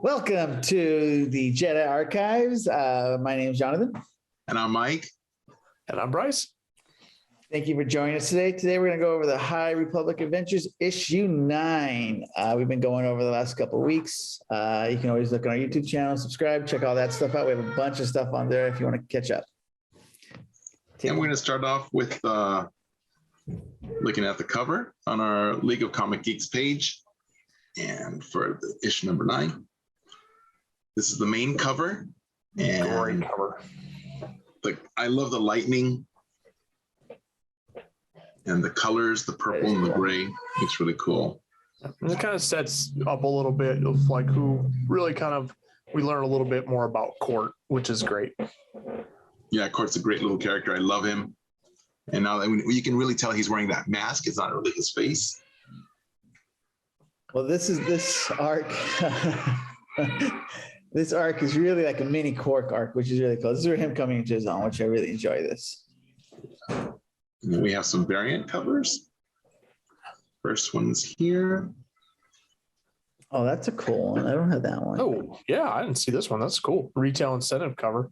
Welcome to the Jedi Archives. My name is Jonathan. And I'm Mike. And I'm Bryce. Thank you for joining us today. Today we're going to go over the High Republic Adventures Issue 9. We've been going over the last couple of weeks. You can always look on our YouTube channel, subscribe, check all that stuff out. We have a bunch of stuff on there if you want to catch up. And we're going to start off with looking at the cover on our League of Comic Geeks page. And for the issue number 9, this is the main cover. And great cover. I love the lightning and the colors, the purple and the gray. It's really cool. And it kind of sets up a little bit of like who really we learn a little bit more about Court, which is great. Yeah, Court's a great little character. I love him. And now you can really tell he's wearing that mask. It's not really his face. Well, this arc. This arc is really like a mini Cork arc, which is really cool. This is where him coming into his own, which I really enjoy this. And then we have some variant covers. First one's here. Oh, that's a cool one. I don't have that one. Oh, yeah, I didn't see this one. That's cool. Retail incentive cover.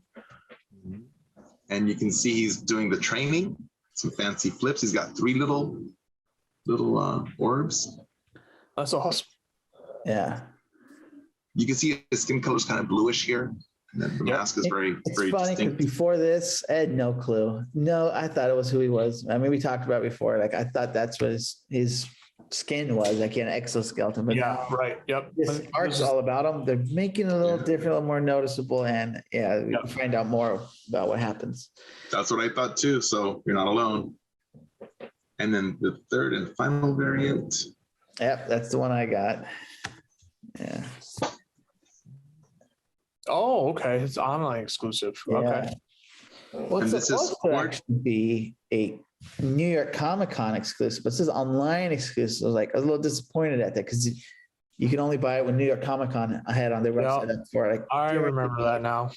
And you can see he's doing the training, some fancy flips. He's got 3 little orbs. That's awesome. Yeah. You can see his skin color is kind of bluish here. And then the mask is very funny distinct. Before this, I had no clue. No, I thought it was who he was. I mean, we talked about it before. Like, I thought that's what his skin was, like an exoskeleton. But yeah, right. Yep. This art's all about him. They're making it a little different, a little more noticeable. And we can find out more about what happens. That's what I thought too. So you're not alone. And then the third and final variant. Yep, that's the one I got. Yeah. Oh, okay. It's online exclusive. Yeah. Okay. Well, it's supposed to actually be a New York Comic Con exclusive, but this is online exclusive. I was a little disappointed at that because you can only buy it when New York Comic Con had on their website for I remember that now.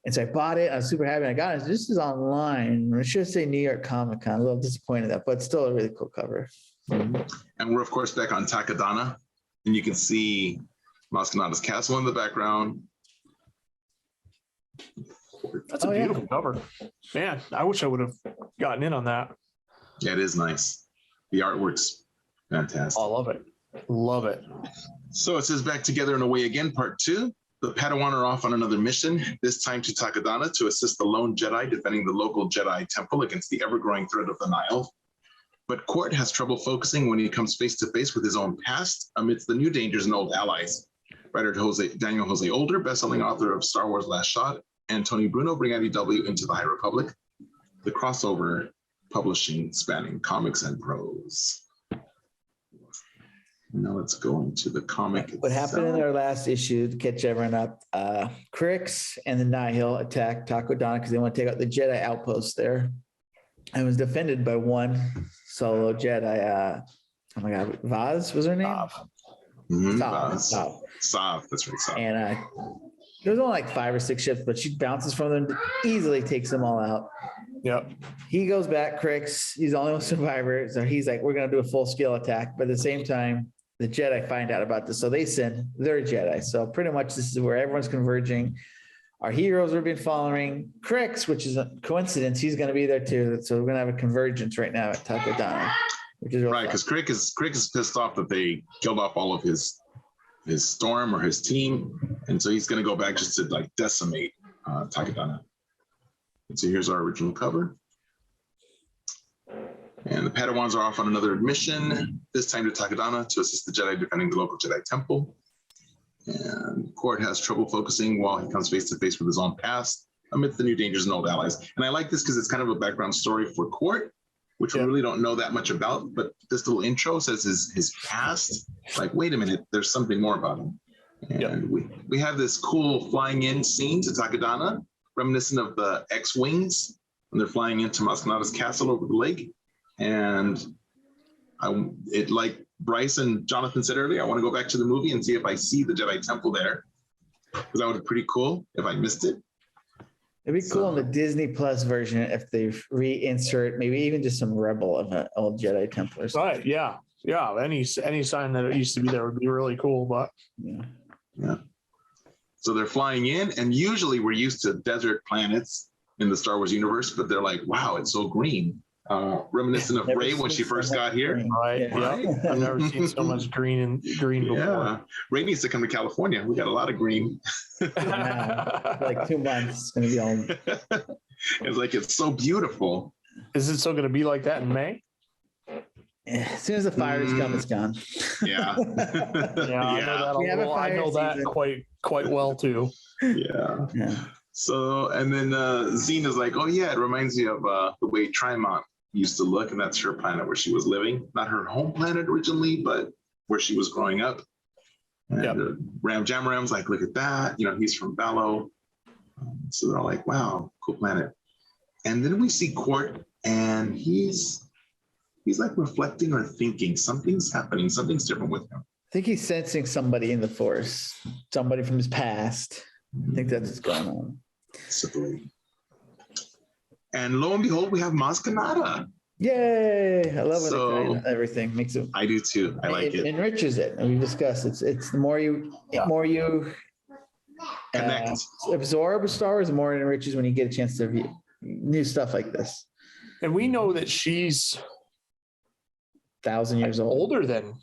And so I bought it. I was super happy. I got it. This is online. It should say New York Comic Con. A little disappointed at that, but still a really cool cover. And we're of course back on Takodana, and you can see Maskanata's castle in the background. That's a beautiful cover. Man, I wish I would have gotten in on that. Yeah, it is nice. The artwork's fantastic. I love it. Love it. So it says Back Together and Away Again, Part 2. The Padawan are off on another mission, this time to Takodana to assist the lone Jedi defending the local Jedi temple against the ever-growing threat of the Nile. But Court has trouble focusing when he comes face-to-face with his own past amidst the new dangers and old allies. Writer Daniel Jose Older, best-selling author of Star Wars Last Shot, and Tony Bruno bring IDW into the High Republic, the crossover publishing spanning comics and prose. Now let's go into the comic What happened in our last issue, to catch everyone up, Crix and the Nihil attacked Takodana because they want to take out the Jedi outpost there. And was defended by one solo Jedi. Oh my God, Vaz was her name? Sav, that's right, Sav. And there was only like 5 or 6 ships, but she bounces from them, easily takes them all out. Yep. He goes back, Crix. He's the only one survivor. So he's like, we're going to do a full scale attack. But at the same time, the Jedi find out about this. So they send their Jedi. So pretty much this is where everyone's converging. Our heroes have been following Crix, which is a coincidence. He's going to be there too. So we're going to have a convergence right now at Takodana, which is right, because Crix is pissed off that they killed off all of his storm or his team, and so he's going to go back just to like decimate Takodana. And so here's our original cover. And the Padawans are off on another mission, this time to Takodana to assist the Jedi defending the local Jedi temple. And Court has trouble focusing while he comes face to face with his own past amidst the new dangers and old allies. And I like this because it's kind of a background story for Court, which we really don't know that much about, but this little intro says his past. Like, wait a minute, there's something more about him. And we have this cool flying in scene to Takodana, reminiscent of the X-Wings when they're flying into Maskanata's castle over the lake. And like Bryce and Jonathan said earlier, I want to go back to the movie and see if I see the Jedi Temple there, because that would be pretty cool if I missed it. It'd be cool in the Disney Plus version if they reinsert maybe even just some Rebel of an old Jedi Temple or something. Right? Yeah. Any sign that it used to be there would be really cool. But yeah. So they're flying in, and usually we're used to desert planets in the Star Wars universe, but they're like, wow, it's so green. Reminiscent of Never Rey when seen she so first much got here. green. Right. Yeah. Yep. I've never seen so much green before. Yeah. Rey needs to come to California. We got a lot of green. Yeah. Like 2 months, it's gonna be all. It's like, it's so beautiful. Is it still going to be like that in May? As soon as the fires come, it's gone. Yeah. Yeah, I know that. We have a I know fire that season. quite well too. Yeah. Yeah. So, and then Zena's like, oh yeah, it reminds me of the way Trimont used to look, and that's her planet where she was living. Not her home planet originally, but where she was growing up. And Yep. Ram Jamaram's like, look at that. You know, he's from Bello. So they're all like, wow, cool planet. And then we see Court, and he's like reflecting or thinking. Something's happening. Something's different with him. I think he's sensing somebody in the force, somebody from his past. I think that's what's going on. Possibly. And lo and behold, we have Maz Kanata. Yay! I love it. So- Everything makes it. I do too. I like it. Enriches it, and we discussed it's the more you Connect. absorb Star Wars, the more it enriches when you get a chance to view new stuff like this. And we know that she's 1,000 years old. older than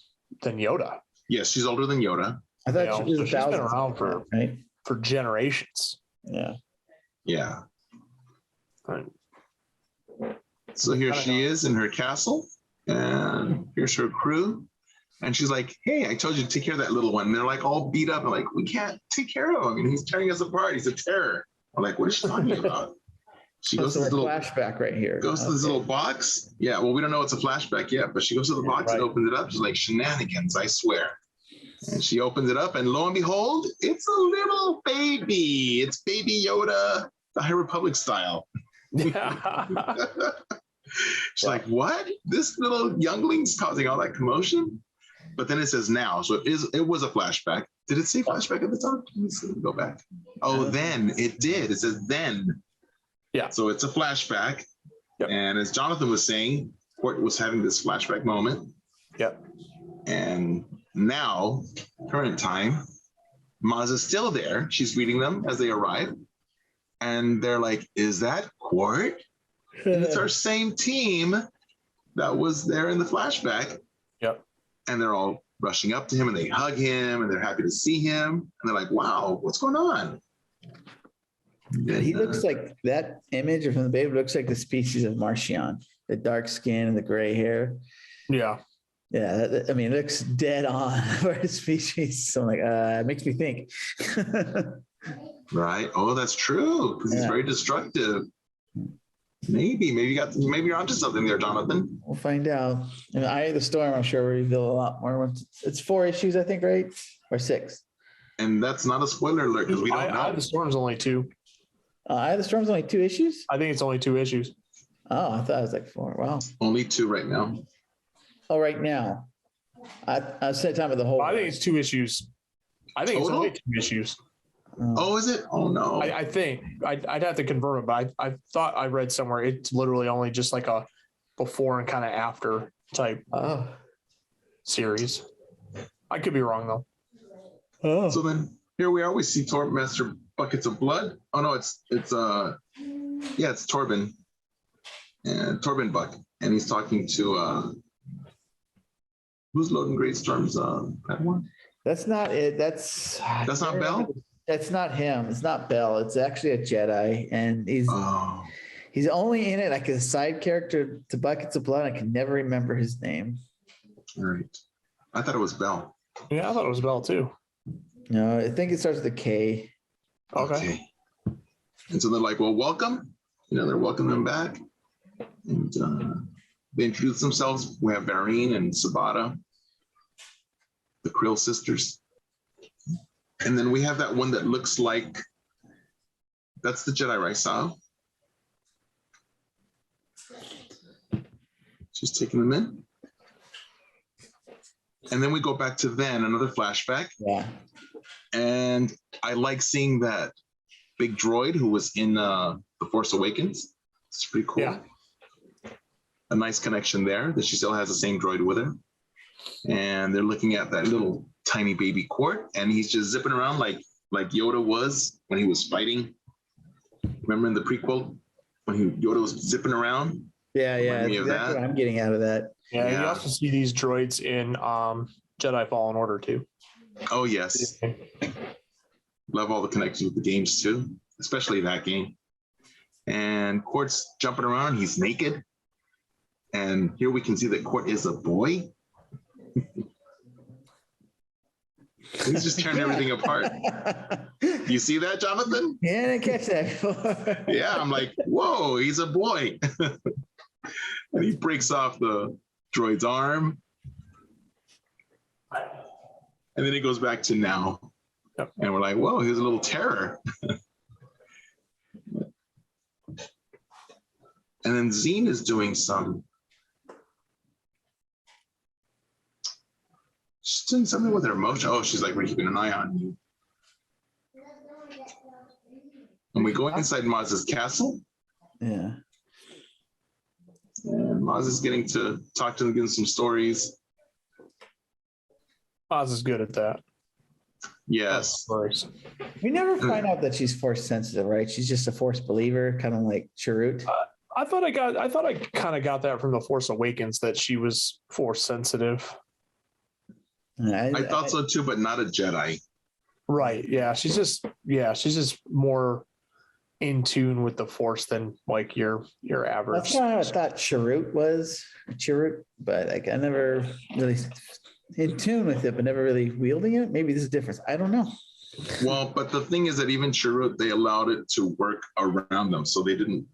Yoda. Yes, she's older than Yoda. I thought You know, she was so she's been 1,000 around for- right. For generations. Yeah. Yeah. Right. So here I don't she know. is in her castle, and here's her crew. And she's like, hey, I told you to take care of that little one. And they're like all beat up and like, we can't take care of him. And he's tearing us apart. He's a terror. I'm like, what is she talking about? She goes to So this a little flashback right here. goes to this little box. Yeah, well, we don't know it's a flashback yet, but she goes to the box and right. opens it up. She's like, shenanigans, I swear. And she opens it up, and lo and behold, it's a little baby. It's Baby Yoda, the High Republic style. She's like, what? This little youngling's causing all that commotion? But then it says now. So it was a flashback. Did it say flashback at the top? Let me see. Go back. Oh, then it did. It says then. Yeah. So it's a flashback. Yep. And as Jonathan was saying, Court was having this flashback moment. Yep. And now, current time, Maz is still there. She's greeting them as they arrive. And they're like, is that Court? And it's our same team that was there in the flashback. Yep. And they're all rushing up to him and they hug him and they're happy to see him. And they're like, wow, what's going on? And, He looks like that image from the baby looks like the species of Martian, the dark skin and the gray hair. Yeah. Yeah, I mean, it looks dead on for a species. So I'm like, it makes me think. right. Oh, that's true. Because he's Yeah. very destructive. Maybe you're onto something there, Jonathan. We'll find out. And Eye of the Storm, I'm sure will reveal a lot more. It's 4 issues, I think, right? Or 6. And that's not a spoiler alert because we don't know. The Storm's only 2. Eye of the Storm's only 2 issues? I think it's only 2 issues. Oh, I thought it was like 4. Wow. Only 2 right now. Oh, right now. I said time of the whole. I think it's 2 issues. I think Total? it's only 2 issues. Oh, is it? Oh no. I think I'd have to confirm it, but I thought I read somewhere it's literally only just like a before and kind of after type Oh. series. I could be wrong though. Oh. So then here we are. We see Torb Master Buckets of Blood. Oh no, it's Torben and Torben Buck, and he's talking to who's loading Great Storms? That one. That's not it. That's not Bell? That's not him. It's not Bell. It's actually a Jedi, and Oh, he's only in it like a side character to Buckets of Blood. I can never remember his name. all right. I thought it was Bell. Yeah, I thought it was Bell too. No, I think it starts with a K. Okay. And so they're like, well, welcome. They're welcoming them back. And they introduce themselves. We have Varine and Sabata, the Krill sisters. And then we have that one that looks like, that's the Jedi right, Sal? She's taking them in. And then we go back to then, another flashback. Yeah. And I like seeing that big droid who was in The Force Awakens. It's pretty cool. Yeah. A nice connection there that she still has the same droid with her. And they're looking at that little tiny baby Court, and he's just zipping around like like Yoda was when he was fighting. Remember in the prequel when Yoda was zipping around? Yeah, Remind that's me of exactly that. what I'm getting out of that. Yeah, you Yeah. also see these droids in Jedi Fallen Order too. Oh, yes. Love all the connections with the games too, especially that game. And Quart's jumping around. He's naked. And here we can see that Quart is a boy. He's just tearing everything apart. You see that, Jonathan? Yeah, I didn't catch that before. Yeah, I'm like, whoa, he's a boy. And he breaks off the droid's arm. And then he goes back to now. Yep. And we're like, whoa, here's a little terror. And then Zine is doing she's doing something with her emotion. Oh, she's like, we're keeping an eye on you. And we go inside Maz's castle. Yeah. And Maz is getting to talk to them, give them some stories. Oz is good at that. Yes. We never find out that she's force sensitive, right? She's just a force believer, kind of like Chirrut. I thought I kind of got that from The Force Awakens, that she was force sensitive. I thought so too, but not a Jedi. Right. Yeah. She's just more in tune with the Force than like your average. That's kind of what I thought Chirrut was, but like I never really in tune with it, but never really wielding it. Maybe there's a difference. I don't know. Well, but the thing is that even Chirrut, they allowed it to work around them, so they didn't,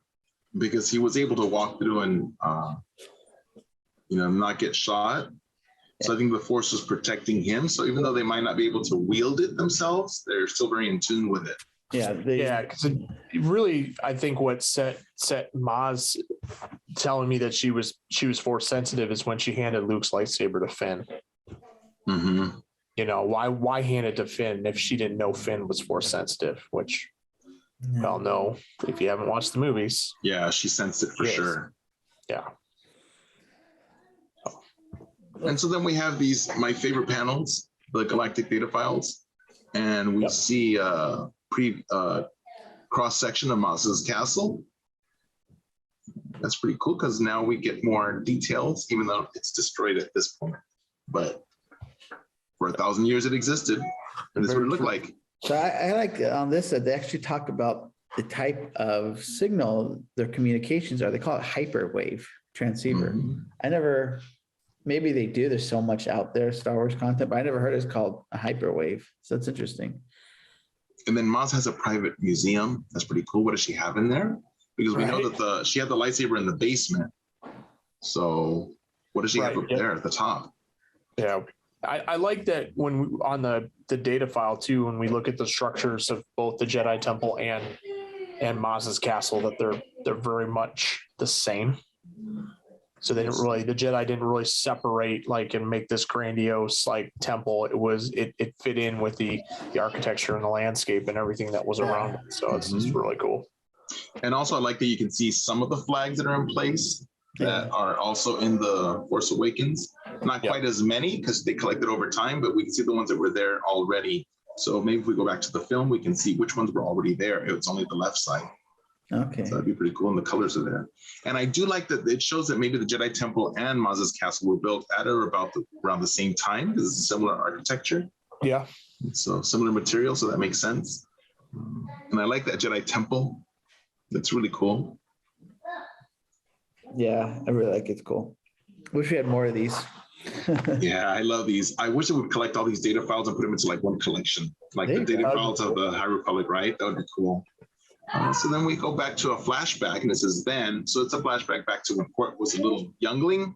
because he was able to walk through and not get shot. So I think the Force was protecting him. So even though they might not be able to wield it themselves, they're still very in tune with it. Yeah, because really, I think what set Maz telling me that she was force sensitive is when she handed Luke's lightsaber to Finn. Mm-hmm. Why hand it to Finn if she didn't know Finn was force sensitive? Which, well, no, if you haven't watched the movies. Yeah, she sensed it for sure. Yeah. And so then we have my favorite panels, the Galactic data files, and we see a cross section of Maz's castle. That's pretty cool because now we get more details, even though it's destroyed at this point. But for 1,000 years it existed, and this is what it looked like. So I like on this that they actually talk about the type of signal their communications are. They call it hyperwave transceiver. Mm-hmm. Maybe they do. There's so much out there, Star Wars content, but I never heard it's called a hyperwave. So that's interesting. And then Maz has a private museum. That's pretty cool. What does she have in there? Because we know that she had the lightsaber in the basement. So what does she have up there at the top? Yeah. I like that when on the data file too, when we look at the structures of both the Jedi Temple and Maz's castle, that they're very much the same. So the Jedi didn't really separate and make this grandiose temple. It fit in with the architecture and the landscape and everything that was around it. So it's really cool. And also I like that you can see some of the flags that are in place that are also in the Force Awakens. Not quite as many because they collected over time, but we can see the ones that were there already. So maybe if we go back to the film, we can see which ones were already there. It's only the left side. Okay. So that'd be pretty cool. And the colors are there. And I do like that it shows that maybe the Jedi Temple and Maz's castle were built at or around the same time because it's a similar architecture. Yeah. So similar material. So that makes sense. And I like that Jedi Temple. That's really cool. Yeah, I really like it. It's cool. Wish we had more of these. Yeah, I love these. I wish I would collect all these data files and put them into one collection, the data files of the High Republic, right? That would be cool. So then we go back to a flashback, and it says then. So it's a flashback back to when Quart was a little youngling.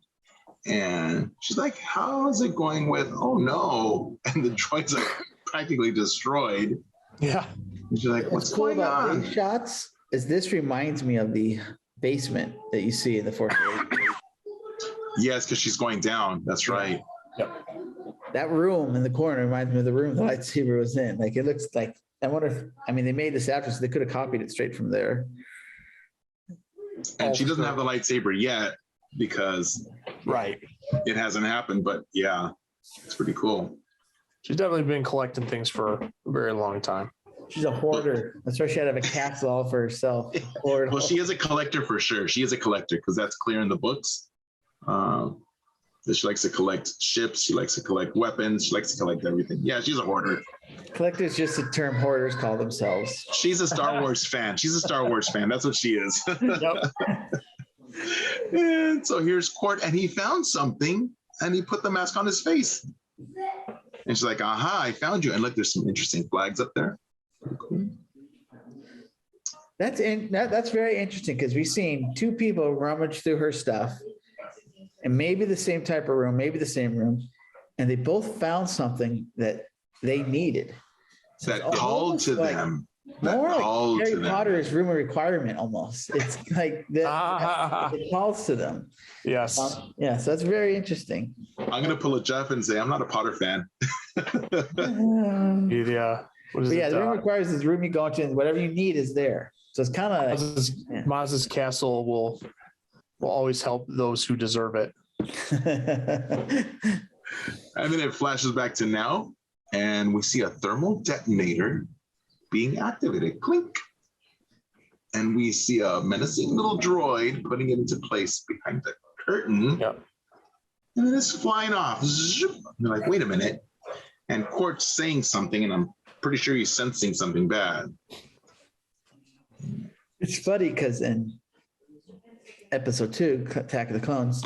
And she's like, how's it going with, oh no. And the droids are practically destroyed. Yeah. And she's like, what's going on? These shots is this reminds me of the basement that you see in the Force Awakens. Yes, because she's going down. That's right. Yep. That room in the corner reminds me of the room the lightsaber was in. It looks like, I wonder if, they made this after, so they could have copied it straight from there. And she doesn't have the lightsaber yet because it hasn't happened, but yeah, it's pretty cool. She's definitely been collecting things for a very long time. She's a hoarder. That's why she had to have a castle all for herself. Well, she is a collector for sure. She is a collector because that's clear in the books. That she likes to collect ships. She likes to collect weapons. She likes to collect everything. Yeah, she's a hoarder. Collector is just a term hoarders call themselves. She's a Star Wars fan. She's a Star Wars fan. That's what she is. Yep. And so here's Court, and he found something, and he put the mask on his face. And she's like, aha, I found you. And look, there's some interesting flags up there. Cool. That's very interesting because we've seen two people rummage through her stuff, and maybe the same type of room, maybe the same room, and they both found something that they needed. So That called to them. That more called like to Harry them. Potter's room of requirement almost. It's like that it calls to them. Yes. Yeah, so that's very interesting. I'm going to pull a Jeff and say, I'm not a Potter fan. Yeah. What is But yeah, it? the room requires this room you go into, and whatever you need is there. So it's kind of Maz's castle will always help those who deserve it. And then it flashes back to now, and we see a thermal detonator being activated. Clink. And we see a menacing little droid putting it into place behind the curtain. Yep. And then it's flying off. Zoop. And they're like, wait a minute. And Court's saying something, and I'm pretty sure he's sensing something bad. It's funny because in episode 2, Attack of the Clones,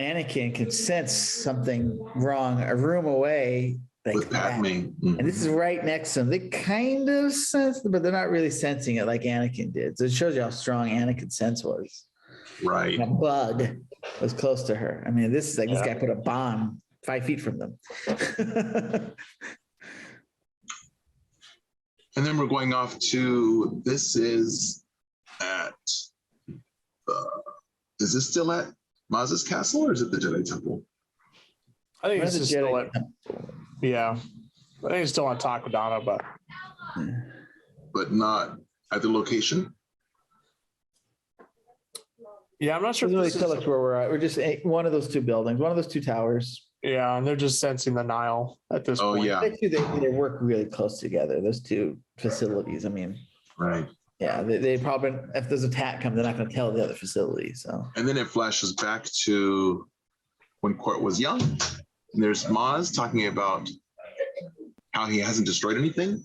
Anakin can sense something wrong a room away. Like With Padme. And this is right next to them. They kind of sense it, but they're not really sensing it like Anakin did. So it shows you how strong Anakin's sense was. Right. And a bug was close to her. I mean, this is like this guy put a bomb 5 feet from them. And then we're going off to, this is at, is this still at Maz's castle, or is it the Jedi Temple? I think Where's it's the just still Jedi at, yeah. I think it's still on Takodana, but But not at the location? yeah, I'm not sure. Doesn't really If this tell is- us where we're at. We're just one of those two buildings, one of those two towers. yeah, and they're just sensing the Nile at this Oh, point. yeah. They work really close together, those two facilities. I mean, Right. yeah, they probably, if there's an attack come, they're not going to tell the other facility. So And then it flashes back to when Court was young. And there's Maz talking about how he hasn't destroyed anything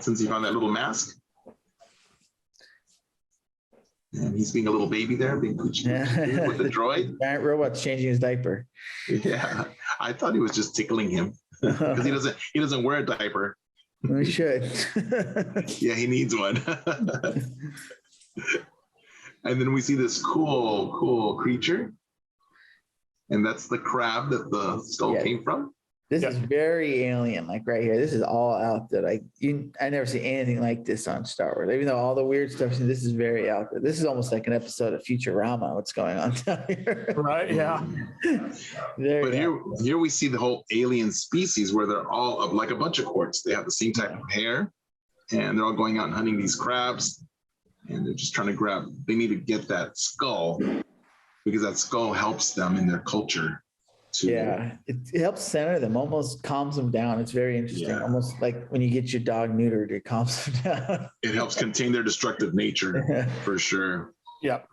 since he found that little mask. And he's being a little baby there, being coochie Yeah. with the droid. giant robot's changing his diaper. Yeah, I thought he was just tickling him because he doesn't wear a diaper. We should. Yeah, he needs one. And then we see this cool creature, and that's the crab that the skull Yeah. came from. This is very alien, like right here. This is all out there. Like I never see anything like this on Star Wars. Even though all the weird stuff, this is very out there. This is almost like an episode of Futurama. What's going on down here? Right? Yeah. But here we see the whole alien species where they're all of like a bunch of quartz. They have the same type of hair, and they're all going out and hunting these crabs, and they're just trying to grab. They need to get that skull because that skull helps them in their culture. Yeah, it helps center them, almost calms them down. It's very interesting. Yeah. Almost like when you get your dog neutered, it calms them down. It helps contain their destructive nature for sure. Yep.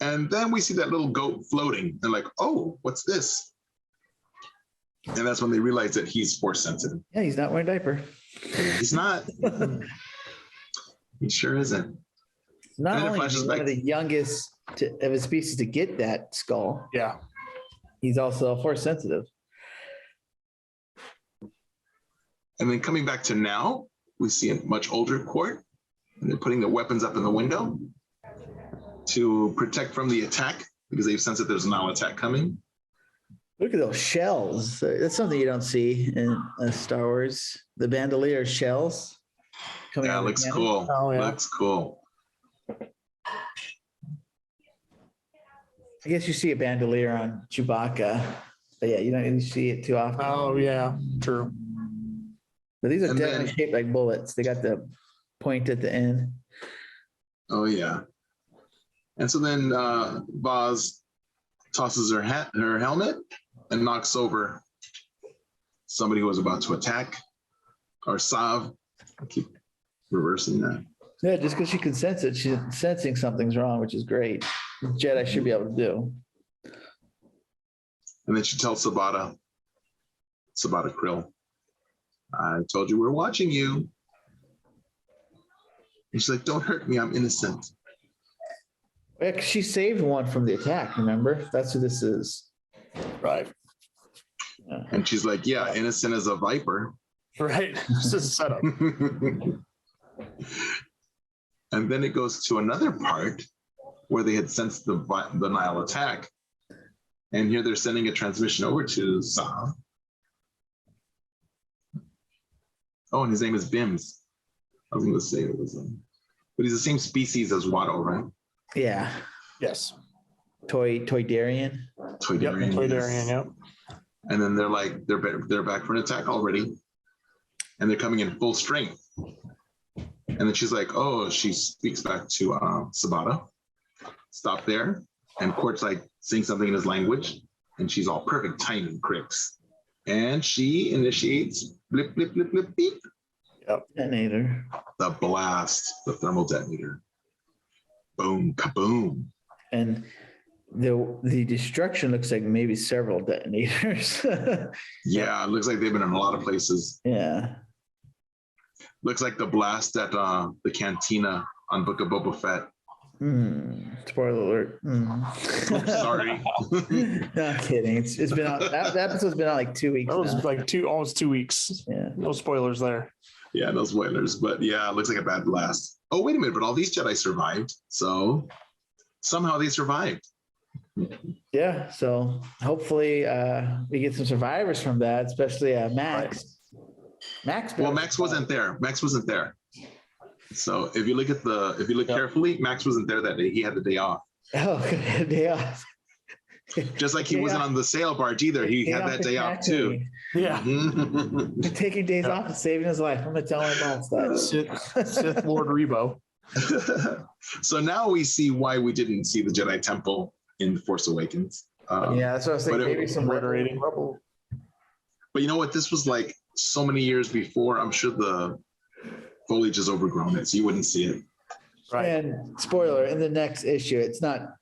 And then we see that little goat floating. They're like, oh, what's this? And that's when they realize that he's force sensitive. Yeah, he's not wearing a diaper. He's not. He sure isn't. Not And it only is flashes he one back- of the youngest of his species to get that skull, Yeah. he's also force sensitive. And then coming back to now, we see a much older court, and they're putting the weapons up in the window to protect from the attack because they've sensed that there's now an attack coming. Look at those shells. That's something you don't see in Star Wars. The Bandolier shells. coming Yeah, out of the looks cannon. cool. Oh, yeah. Looks cool. I guess you see a bandolier on Chewbacca, but yeah, you don't really see it too often. Oh, yeah. True. But these are And definitely then- shaped like bullets. They got the point at the end. Oh yeah. And so then Vaz tosses her helmet and knocks over somebody who was about to attack, or Sav. I keep reversing that. Yeah, just because she can sense it, she's sensing something's wrong, which is great. Jedi should be able to do. And then she tells Sabata Krill, I told you we're watching you. And she's like, don't hurt me, I'm innocent. Yeah, 'cause she saved one from the attack, remember? That's who this is. Right. Yeah. And she's like, yeah, innocent as a viper. Right. This is a setup. And then it goes to another part where they had sensed the Nile attack. And here they're sending a transmission over to Sav. Oh, and his name is Bims. I was going to say it was, but he's the same species as Watto, right? Yeah. Yes. Toydarian. Toydarian. Yep. Toydarian, yep. And then they're like, they're back for an attack already. And they're coming in full strength. And then she's like, oh, she speaks back to Sabata. Stop there. And Quart's like saying something in his language. And she's all perfect timing, Crix. And she initiates blip, blip, blip, blip, beep. Yep. Detonator. The blast, the thermal detonator. Boom, kaboom. And the destruction looks like maybe several detonators. Yeah, it looks like they've been in a lot of places. Yeah. Looks like the blast at the Cantina on Book of Boba Fett. Spoiler alert. Sorry. No kidding. It's been out. That episode's been out like 2 weeks. That was now. like almost 2 weeks. Yeah. No spoilers there. Yeah, no spoilers, but yeah, it looks like a bad blast. Oh, wait a minute, but all these Jedi survived. So somehow they survived. Yeah. So hopefully we get some survivors from that, especially Max. Max. Well, Max wasn't there. Max wasn't there. So if you look carefully, Max wasn't there that day. He had the day off. Oh, good day off. Just like he wasn't on the sail barge either. He had that day off too. Yeah. Taking days off and saving his life. I'm gonna tell him about that. Sith Lord Rebo. So now we see why we didn't see the Jedi Temple in The Force Awakens. Yeah, that's what I was thinking. Maybe some reiterating. rubble. But you know what? This was like so many years before. I'm sure the foliage has overgrown it, so you wouldn't see it. Right. And spoiler, in the next issue, it's not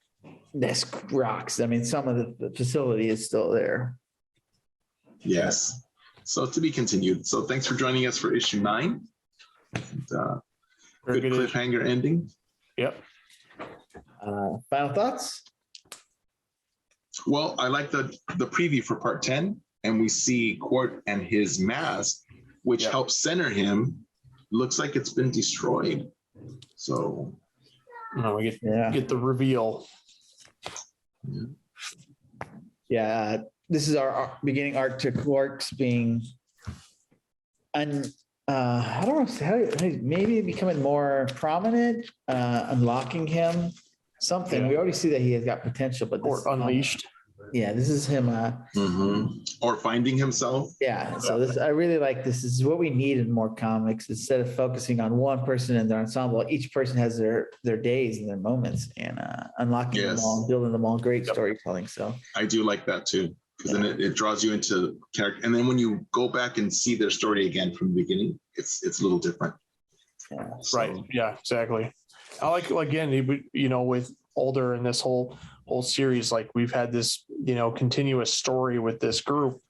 Nesk rocks. I mean, some of the facility is still there. Yes. So to be continued. So thanks for joining us for issue 9. And, good cliffhanger ending. Yep. Final thoughts? Well, I like the preview for part 10, and we see Quart and his mask, which helps center him. Looks like it's been destroyed. So no, we get the reveal. Yeah, this is our beginning arc to Quarks being I don't know, maybe becoming more prominent, unlocking him something. We already see that he has got potential, but Or unleashed. Yeah, this is him. Or finding himself. Yeah, so this I really like this. This is what we need in more comics. Instead of focusing on one person and their ensemble, each person has their days and their moments, and unlocking them all, building them all. Great storytelling. So I do like that too, because then it draws you into character, and then when you go back and see their story again from the beginning, it's a little different. Yeah. So, Right. Yeah. Exactly. I like again, with Older in this whole series, like we've had this continuous story with this group,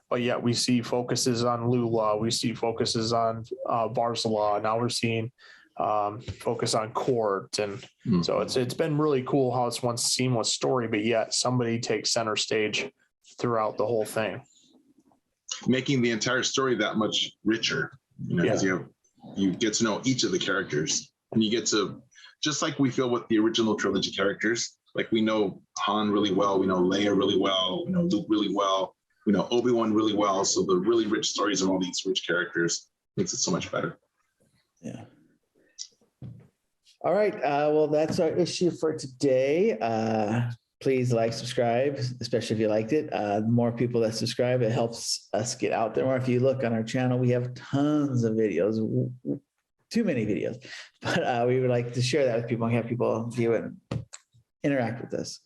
but yet we see focuses on Lula, we see focuses on Varsala, now we're seeing focus on Court, and so it's been really cool how it's one seamless story, but yet somebody takes center stage throughout the whole thing, making the entire story that much richer. Because you get to know each of the characters, and you get to, just like we feel with the original trilogy characters, like we know Han really well, we know Leia really well, we know Luke really well, we know Obi-Wan really well. So the really rich stories of all these rich characters makes it so much better. Yeah. All right. Well, that's our issue for today. Please like, subscribe, especially if you liked it. The more people that subscribe, it helps us get out there more. If you look on our channel, we have tons of videos, too many videos, but we would like to share that with people and have people view it and interact with us.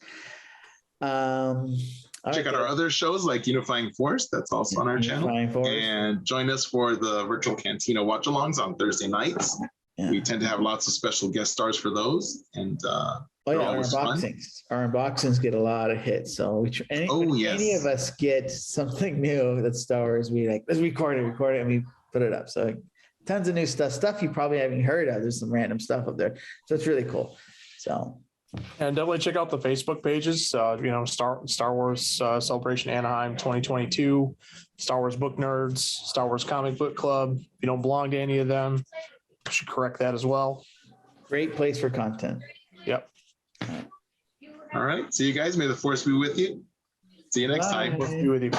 Check out our other shows like Unifying Force. That's also on our channel. And join us for the virtual Cantina watch-alongs on Thursday nights. Yeah. We tend to have lots of special guest stars for those. And our unboxings get a lot of hits. So any of us get something new that's Star Wars, we like, let's record it, and we put it up. So tons of new stuff you probably haven't heard of. There's some random stuff up there. So it's really cool. So. And definitely check out the Facebook pages. Star Wars Celebration Anaheim 2022, Star Wars Book Nerds, Star Wars Comic Book Club. If you don't belong to any of them, I should correct that as well. Great place for content. Yep. All right. See you guys. May the Force be with you. See you next time. Be with you.